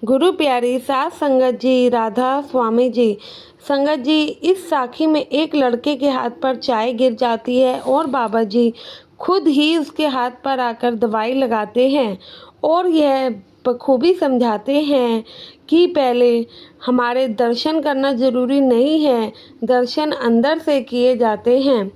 गुरु प्यारी सास संगत जी, राधा स्वामी जी। संगत जी, इस साखी में एक लड़के के हाथ पर चाय गिर जाती है और बाबा जी खुद ही उसके हाथ पर आकर दवाई लगाते हैं और यह बखूबी समझाते हैं कि पहले हमारे दर्शन करना ज़रूरी नहीं है, दर्शन अंदर से किए जाते हैं।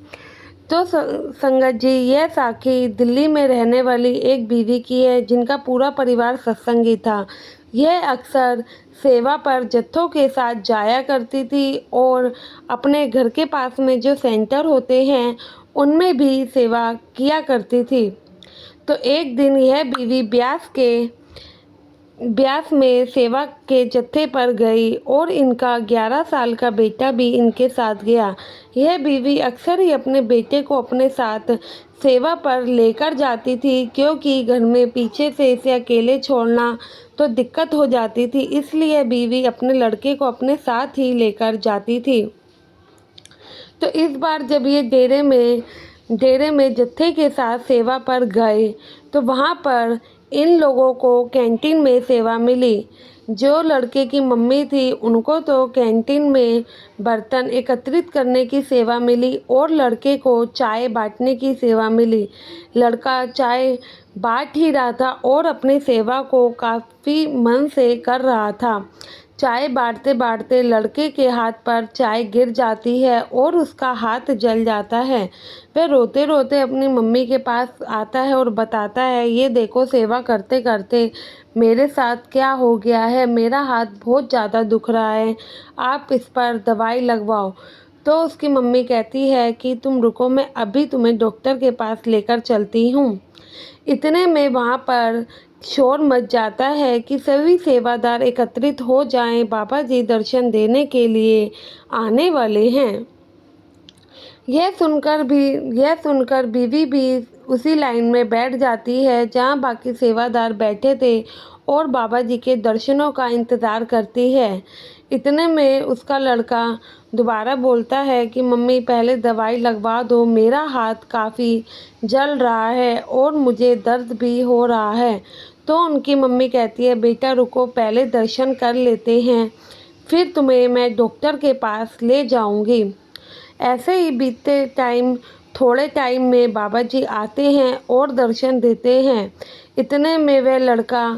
तो संगत जी, यह साखी दिल्ली में रहने वाली एक बीवी की है जिनका पूरा परिवार सत्संगी था। यह अक्सर सेवा पर जत्थों के साथ जाया करती थी और अपने घर के पास में जो सेंटर होते हैं उनमें भी सेवा किया करती थी। तो एक दिन यह बीवी ब्यास में सेवा के जत्थे पर गई और इनका 11 साल का बेटा भी इनके साथ गया। यह बीवी अक्सर ही अपने बेटे को अपने साथ सेवा पर लेकर जाती थी क्योंकि घर में पीछे से इसे अकेले छोड़ना तो दिक्कत हो जाती थी, इसलिए बीवी अपने लड़के को अपने साथ ही लेकर जाती थी। तो इस बार जब ये डेरे में जत्थे के साथ सेवा पर गए तो वहाँ पर इन लोगों को कैंटीन में सेवा मिली। जो लड़के की मम्मी थी उनको तो कैंटीन में बर्तन एकत्रित करने की सेवा मिली और लड़के को चाय बांटने की सेवा मिली। लड़का चाय बांट ही रहा था और अपनी सेवा को काफ़ी मन से कर रहा था। चाय बांटते बांटते लड़के के हाथ पर चाय गिर जाती है और उसका हाथ जल जाता है। वह रोते रोते अपनी मम्मी के पास आता है और बताता है, ये देखो सेवा करते करते मेरे साथ क्या हो गया है, मेरा हाथ बहुत ज़्यादा दुख रहा है, आप इस पर दवाई लगवाओ। तो उसकी मम्मी कहती है कि तुम रुको, मैं अभी तुम्हें डॉक्टर के पास लेकर चलती हूँ। इतने में वहाँ पर शोर मच जाता है कि सभी सेवादार एकत्रित हो जाएं, बाबा जी दर्शन देने के लिए आने वाले हैं। यह सुनकर बीवी भी उसी लाइन में बैठ जाती है जहाँ बाकी सेवादार बैठे थे और बाबा जी के दर्शनों का इंतज़ार करती है। इतने में उसका लड़का दोबारा बोलता है कि मम्मी पहले दवाई लगवा दो, मेरा हाथ काफ़ी जल रहा है और मुझे दर्द भी हो रहा है। तो उनकी मम्मी कहती है, बेटा रुको, पहले दर्शन कर लेते हैं, फिर तुम्हें मैं डॉक्टर के पास ले जाऊंगी। ऐसे ही बीतते थोड़े टाइम में बाबा जी आते हैं और दर्शन देते हैं। इतने में वह लड़का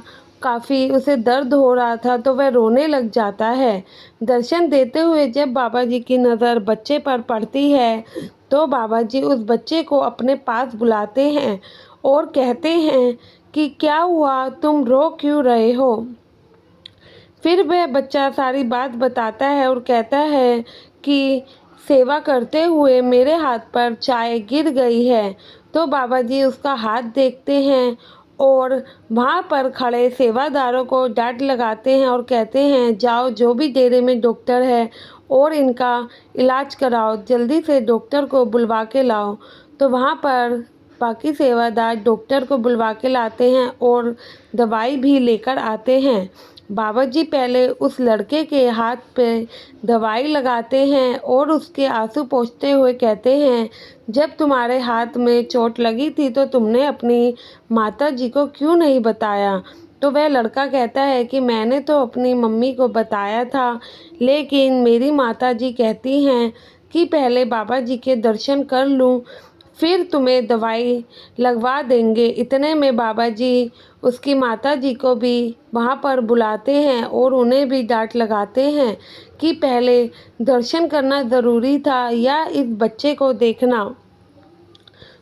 काफ़ी उसे दर्द हो रहा था तो वह रोने लग जाता है। दर्शन देते हुए जब बाबा जी की नज़र बच्चे पर पड़ती है तो बाबा जी उस बच्चे को अपने पास बुलाते हैं और कहते हैं कि क्या हुआ, तुम रो क्यों रहे हो। फिर वह बच्चा सारी बात बताता है और कहता है कि सेवा करते हुए मेरे हाथ पर चाय गिर गई है। तो बाबा जी उसका हाथ देखते हैं और वहाँ पर खड़े सेवादारों को डांट लगाते हैं और कहते हैं, जाओ जो भी डेरे में डॉक्टर है और इनका इलाज कराओ, जल्दी से डॉक्टर को बुलवा के लाओ। तो वहाँ पर बाकी सेवादार डॉक्टर को बुलवा के लाते हैं और दवाई भी लेकर आते हैं। बाबा जी पहले उस लड़के के हाथ पे दवाई लगाते हैं और उसके आंसू पोंछते हुए कहते हैं, जब तुम्हारे हाथ में चोट लगी थी तो तुमने अपनी माता जी को क्यों नहीं बताया। तो वह लड़का कहता है कि मैंने तो अपनी मम्मी को बताया था, लेकिन मेरी माता जी कहती हैं कि पहले बाबा जी के दर्शन कर लूँ, फिर तुम्हें दवाई लगवा देंगे। इतने में बाबा जी उसकी माता जी को भी वहाँ पर बुलाते हैं और उन्हें भी डांट लगाते हैं कि पहले दर्शन करना ज़रूरी था या इस बच्चे को देखना।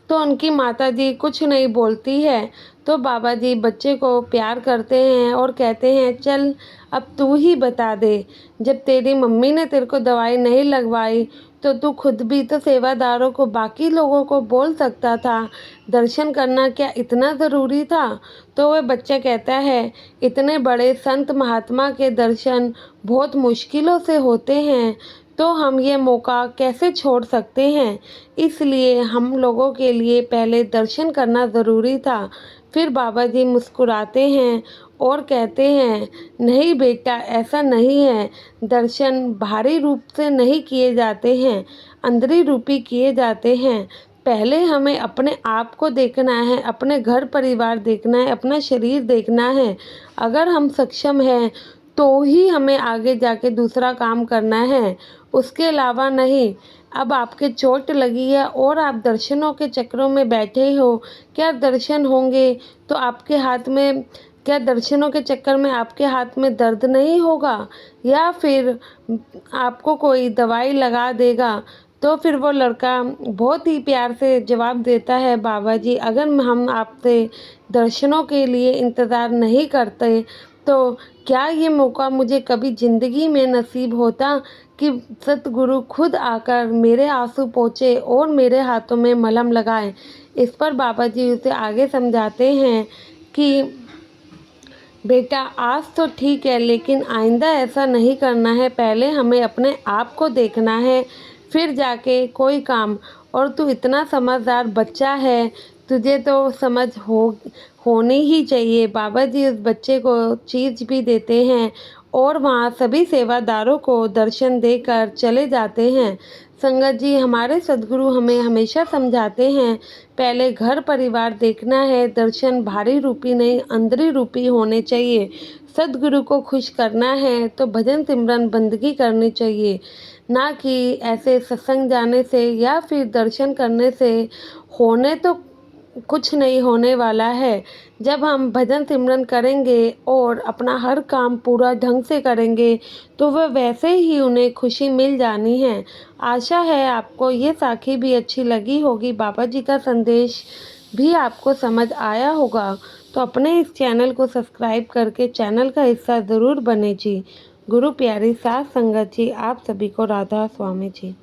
तो उनकी माताजी कुछ नहीं बोलती है। तो बाबा जी बच्चे को प्यार करते हैं और कहते हैं, चल अब तू ही बता दे, जब तेरी मम्मी ने तेरे को दवाई नहीं लगवाई तो तू खुद भी तो सेवादारों को, बाकी लोगों को बोल सकता था, दर्शन करना क्या इतना ज़रूरी था। तो वह बच्चा कहता है, इतने बड़े संत महात्मा के दर्शन बहुत मुश्किलों से होते हैं, तो हम ये मौका कैसे छोड़ सकते हैं। इसलिए हम लोगों के लिए पहले दर्शन करना ज़रूरी था। फिर बाबा जी मुस्कुराते हैं और कहते हैं, नहीं बेटा, ऐसा नहीं है, दर्शन बाहरी रूप से नहीं किए जाते हैं, अंदरी रूपी किए जाते हैं। पहले हमें अपने आप को देखना है, अपने घर परिवार देखना है, अपना शरीर देखना है। अगर हम सक्षम हैं तो ही हमें आगे जाके दूसरा काम करना है, उसके अलावा नहीं। अब आपके चोट लगी है और आप दर्शनों के चक्रों में बैठे हो, क्या दर्शन होंगे तो आपके हाथ में, क्या दर्शनों के चक्कर में आपके हाथ में दर्द नहीं होगा? या फिर आपको कोई दवाई लगा देगा? तो फिर वो लड़का बहुत ही प्यार से जवाब देता है, बाबा जी अगर हम आपसे दर्शनों के लिए इंतज़ार नहीं करते तो क्या ये मौका मुझे कभी ज़िंदगी में नसीब होता कि सतगुरु खुद आकर मेरे आंसू पोंछे और मेरे हाथों में मलहम लगाए। इस पर बाबा जी उसे आगे समझाते हैं कि बेटा आज तो ठीक है, लेकिन आइंदा ऐसा नहीं करना है। पहले हमें अपने आप को देखना है, फिर जाके कोई काम। और तू इतना समझदार बच्चा है, तुझे तो समझ होनी ही चाहिए। बाबा जी उस बच्चे को चीज़ भी देते हैं और वहाँ सभी सेवादारों को दर्शन देकर चले जाते हैं। संगत जी, हमारे सद्गुरु हमें हमेशा समझाते हैं, पहले घर परिवार देखना है, दर्शन बाहरी रूपी नहीं अंदरी रूपी होने चाहिए। सद्गुरु को खुश करना है तो भजन सिमरन बंदगी करनी चाहिए, ना कि ऐसे सत्संग जाने से या फिर दर्शन करने से होने तो कुछ नहीं होने वाला है। जब हम भजन सिमरन करेंगे और अपना हर काम पूरा ढंग से करेंगे तो वह वैसे ही उन्हें खुशी मिल जानी है। आशा है आपको ये साखी भी अच्छी लगी होगी, बाबा जी का संदेश भी आपको समझ आया होगा। तो अपने इस चैनल को सब्सक्राइब करके चैनल का हिस्सा ज़रूर बने जी। गुरु प्यारी साथ संगत जी, आप सभी को राधा स्वामी जी।